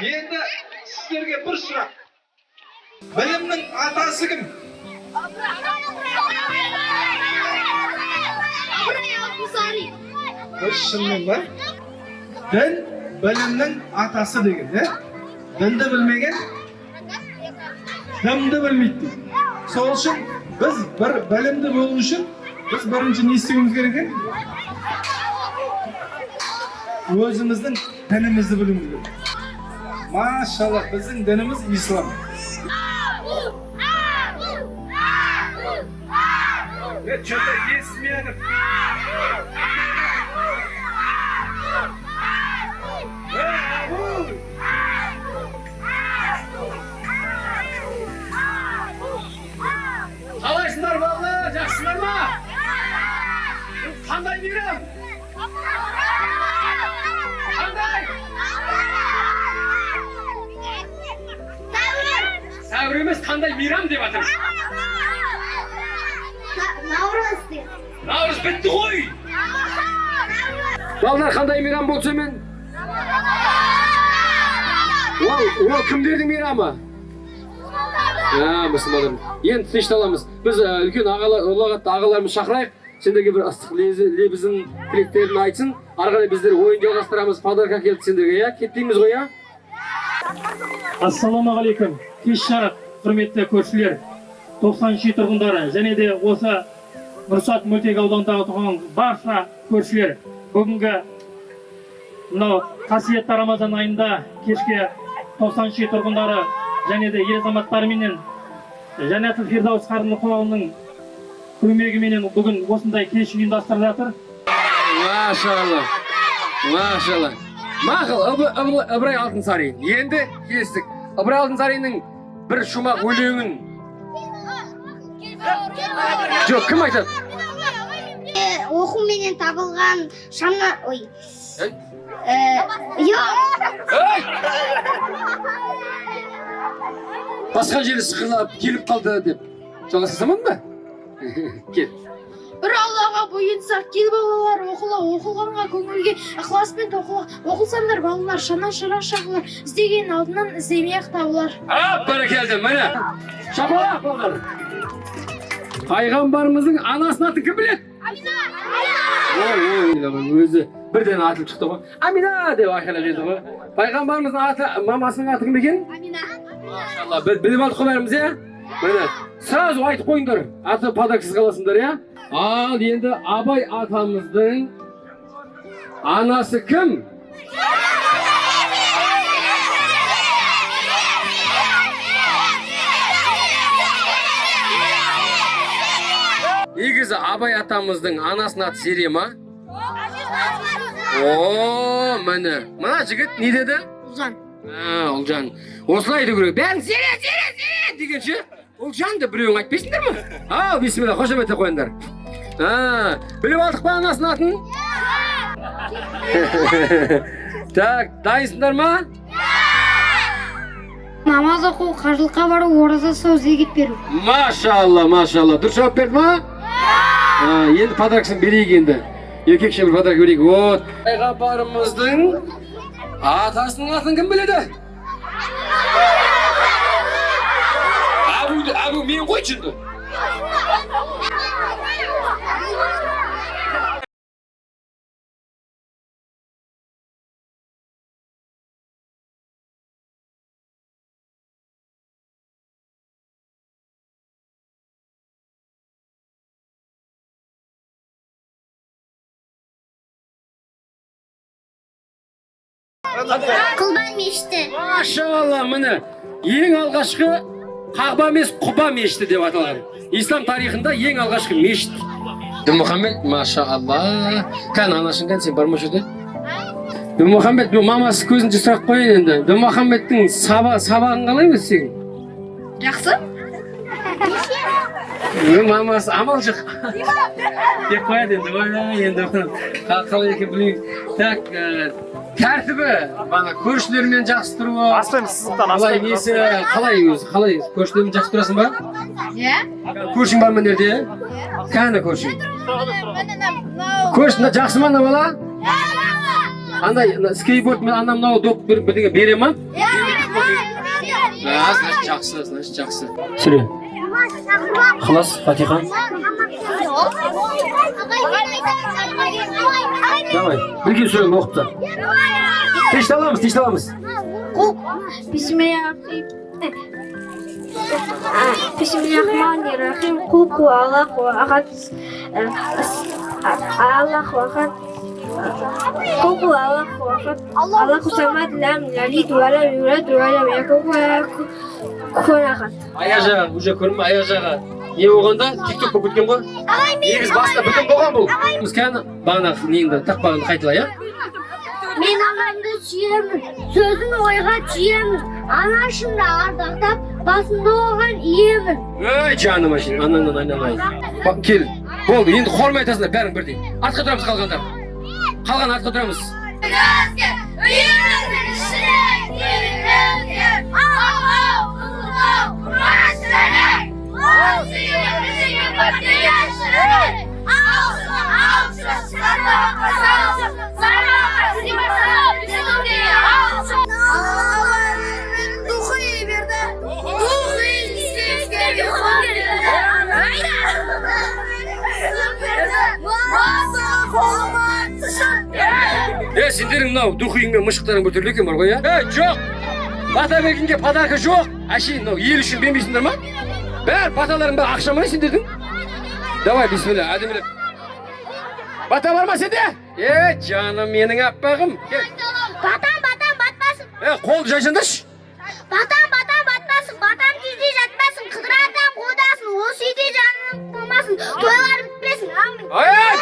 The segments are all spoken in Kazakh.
Endi sizlarga bir so'roq. Bilimning atasi kim? Shuningmi? Dil bilimning atasi degan, dilni bilmagan dimni bilmaydi. Shuning uchun biz bir bilimli bo'lish uchun biz birinchi ne istashimiz kerak ekan? O'zimizning dinimizni bilishimiz kerak. Maşallah bizim dinimiz İslam. Ne çöpe yesmeyelim. Қалайсыңдар балалар, жақсылар ма? Қандай мейрам? Қандай? Сәуір емес, қандай мейрам деп жатыр. Наурыз бітті ғой. Балалар, қандай мейрам болса мен? Ол кімдердің мейрамы? Мұсылмандар. Енді тынышталамыз. Біз үлкен ұлағатты ағаларымыз шақырайық. Сендерге бір ыстық лебізін тілектерін айтсын. Арғаны біздер ойын жалғастырамыз. Подарка келді сендерге, я? Кеттейміз ғой, я? Ассалаумағалейкум. Кеш жарық, құрметті көршілер, 90 тұрғындары, және де осы Нұрсат мөлтек ауданындағы тұрған барша көршілер. Бүгінгі мынау қасиетті Рамазан айында кешке 90 тұрғындары және де ел азаматтарыменен Жәннәтул Фирдаус қарны қоғамының көмегіменен бүгін осындай кеш ұйымдастырылып жатыр. Машалла. Машалла. Мақұл, Ыбырай Алтынсарин. Енді келістік. Ыбырай Алтынсариннің бір шумақ өлеңін. Жоқ, кім айтады? Оқуменен табылған шана... Ой. Басқа жері сықырлап келіп қалды деп. Жалғастырсамын ба? Кел. Бір Аллаға бойынсақ, кел балалар, оқылғанға көңілге ықыласпен оқылсаңдар балалар, шана-шырақ шағылар, іздеген алдынан іздемей-ақ табылар. Бәрекелді, міне. Шапалақ балалар. Пайғамбарымыздың анасының атын кім біледі? Амина! Өзі бірден атылып шықты ғой. Амина деп айқайлап жеді ғой. Пайғамбарымыздың мамасының аты кім екен? Амина. Машалла, біліп алдық қой бәріміз, иә? Міне, сразу айтып қойыңдар, аты подаркасыз қаласыңдар, иә? Ал енді Абай атамыздың анасы кім? Негізі Абай атамыздың анасының аты Зере ма? О, міне. Мына жігіт не деді? Ұлжан. Ұлжан. Осылай айту керек. Бәрің Зере дегенше, Ұлжан деп біреуің айтпайсыңдар ма? Бисмилла, қошемет ете қойыңдар. Біліп алдық па анасының атын? Так, дайынсыңдар ма? Намаз оқу, қажылыққа бару, ораза ұстау, зекет беру. Машалла, машалла. Дұрыс жауап берді ма? Енді подаркасын берейік енді. Еркекше бір подарка берейік. Вот. Пайғамбарымыздың атасының атын кім біледі? Әбу мен ғой жүнді. Құлбан мешіті. Машалла, міне. Ең алғашқы Қағба емес Құба мешіті деп аталған. Ислам тарихында ең алғашқы мешіт. Дінмұхаммед, машалла. Кән анашың кән, сен бар ма жерде? Дінмұхаммед, мамасы көзінше сұрақ қойын енді. Дінмұхаммедтің сабағын қалай өссең? Жақсы? Мамасы амал жоқ. Деп қояды енді. Енді қалай екен білмеймін. Так, тәртібі, көршілермен жақсы тұруы. Аспен сызықтан аспен. Қалай көршілермен жақсы тұрасың ба? Иә? Көршің бар ма нерде? Кәні көршің? Көршіңді жақсы ма бала? Андай скейтборд мен анам мынау доп бірдеңе бере ма? Иә! значит жақсы. Сүре. Қылас, Фатиха. Давай, бірге сөйлем оқып та. Тешті аламыз. Bismillahirrahmanirrahim. Qul huvallohu ahad. Allahu ahad. Qul huvallohu ahad. Allahu samad lam yalid va lam yulad va lam yakul kufuwan ahad. Аяқ жағы, уже көрінбе аяқ жағы. Не болғанда? TikTok болып кеткен ғой? Негіз басында бүтін болған бұл. Мұсканы бағанағы неңді, тақпағынды қайтыла, я? Мен анамды сүйемін, сөзін ойға түйемін, анашымды ардақтап, басында оған иемін. Ой, жаным ашын, анаңнан айналайын. Кел, болды, енді хормай айтасыңдар, бәрің бірдей. Артқа тұрамыз қалғандар. Қалған артқа тұрамыз. Сендерің мынау духиың мен мышықтарың бір түрлі екен бар ғой, иә? Жоқ! Бата бергенге подарка жоқ! Әшейін мынау ел үшін бермейсіңдер ма? Бәр баталарың бар ақша ма сендердің? Давай, бисмилля, әдемілеп. Бата бар ма сенде? Жаным менің аппағым. Батам батпасын. Қолды жайсаңдашы. Батам батпасын. Батам кезде жатпасын. Қыдыратам қодасын. Осы үйде жаным болмасын. Тойлар бітпесін. Амин.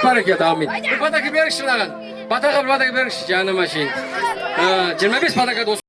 Барекет, амин. Bir pataka berikші маған. Батаға бір батака берікші, жаным ашейін. 25 батака дос.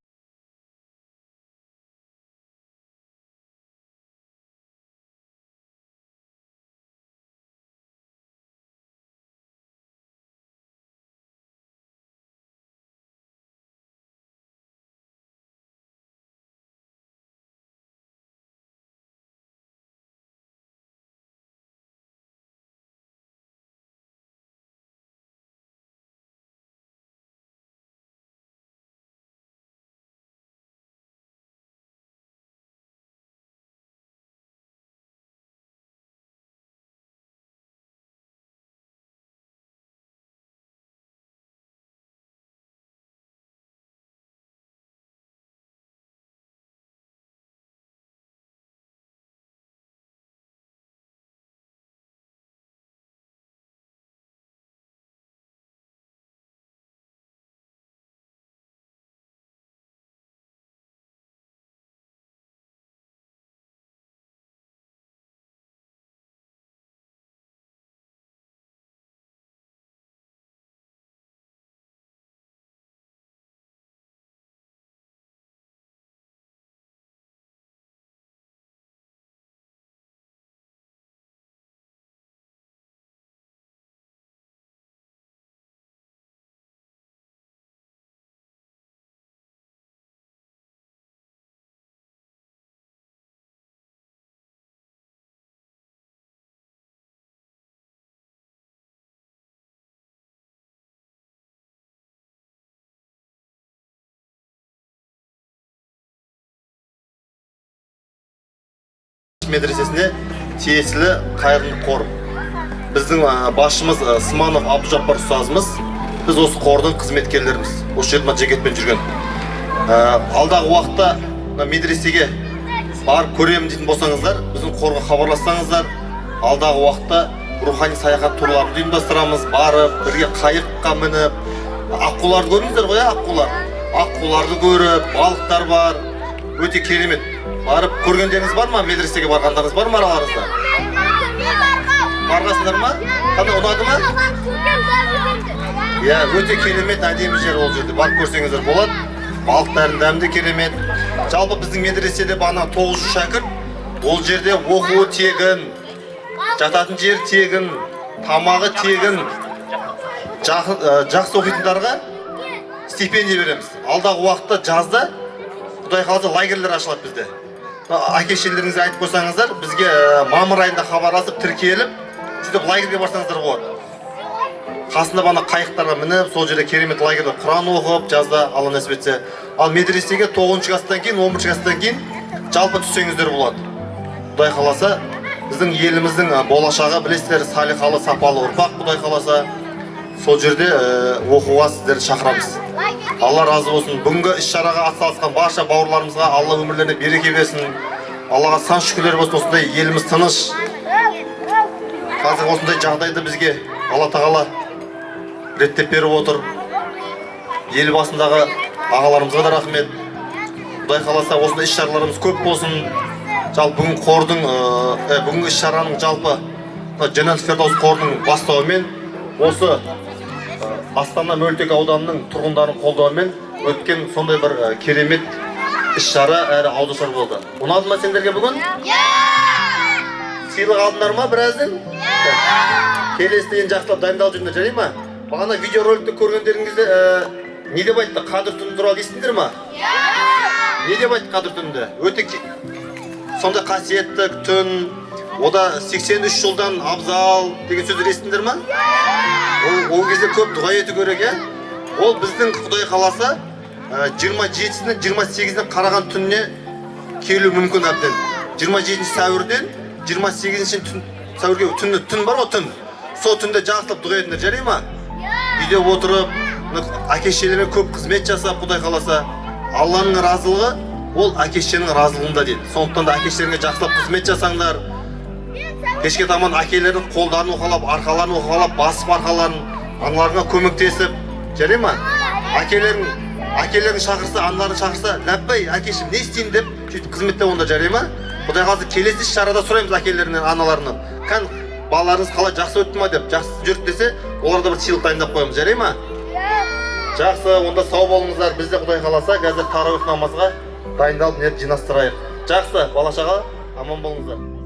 Медресесіне тиесілі қайырымдылық қор. Біздің басшымыз Сманов Абдужаппар ұстазымыз. Біз осы қордың қызметкерлеріміз. Осы жерде жекетпен жүрген. Алдағы уақытта медресеге барып көремін дейтін болсаңыздар, біздің қорға хабарлассаңыздар, алдағы уақытта рухани саяхат турларын ұйымдастырамыз. Барып, бірге қайыққа мініп, аққуларды көрдіңіздер ғой, аққулар. Аққуларды көріп, балықтар бар. Өте керемет. Барып көргендеріңіз бар ма? Медресеге барғандарыңыз бар ма араларыңызда? Барғасыңдар ма? Қандай ұнады ма? Иә, өте керемет, әдемі жер ол жерде. Барып көрсеңіздер болады. Балықтардың дәмді керемет. Жалпы біздің медреседе бағана 900 шәкірт. Ол жерде оқуы тегін, жататын жер тегін, тамағы тегін. Жақсы оқитындарға стипендия береміз. Алдағы уақытта жазда Құдай қаласа лагерлер ашылады бізде. Әке-шешелеріңізге айтып қойсаңыздар, бізге мамыр айында хабарласып, тіркеліп, сөйтіп лагерге барсаңыздар болады. Қасында бана қайықтарға мініп, сол жерде керемет лагерде Құран оқып, жазда Алла нәсіп етсе. Ал медресеге 9-шы класстан кейін, 11-шы класстан кейін жалпы түссеңіздер болады. Құдай қаласа, біздің еліміздің болашағы білесіздер, салиқалы, сапалы ұрпақ Құдай қаласа, сол жерде оқуға сіздерді шақырамыз. Алла разы болсын. Бүгінгі іс-шараға атсалысқан барша бауырларымызға Алла өмірлеріне береке берсін. Аллаға сан шүкірлер болсын, осындай еліміз тыныш. Қазір осындай жағдайды бізге Алла тағала реттеп беріп отыр. Ел басындағы ағаларымызға да рахмет. Құдай қаласа осындай іс-шараларымыз көп болсын. Жалпы бүгін қордың, бүгінгі іс-шараның жалпы Жаннат Фирдаус қорының бастауымен осы Астана Мөлтек ауданының тұрғындарын қолдауымен өткен сондай бір керемет іс-шара әрі аудиошар болды. Ұнады ма сендерге бүгін? Сыйлық алдыңдар ма біразын? Келесіден жақсылап дайындалып жүріңдер, жарай ма? Бағана видеороликті көргендеріңізде не деп айтты? Қадір түні туралы естіңдер ма? Не деп айтты Қадір түнінде? Өте сондай қасиетті түн, ода 83 жылдан абзал деген сөздер естіңдер ма? Ол кезде көп дұға ету керек, Ол біздің Құдай қаласа 27-сінен 28-сінен қараған түніне келу мүмкін әбден. 27 сәуірден 28 сәуірге түн бар ғой, түн. Сол түнде жақсылап дұға етіңдер, жарай ма? Үйде отырып, әке-шешелеріне көп қызмет жасап, Құдай қаласа, Алланың разылығы ол әке-шешенің разылығында дейді. Сондықтан да әке-шешелеріңе жақсылап қызмет жасаңдар. Кешке таман әкелердің қолдарын оқалап, арқаларын оқалап, басып арқаларын, аналарына көмектесіп, жарай ма? Әкелерін шақырса, аналарын шақырса, ләббай, әкешім, не істейін деп, сөйтіп қызметте онда, жарай ма? Құдай қаласа келесі іс-шарада сұраймыз әкелерінен, аналарынан. Балаларыңыз қалай, жақсы өтті ма деп, жақсы жүріп десе, оларда бір сыйлық дайындап қоямыз, жарай ма? Жақсы, онда сау болыңыздар. Біз де Құдай қаласа қазір тарауих намазға дайындалып жинастырайық. Жақсы, бала-шаға аман болыңыздар.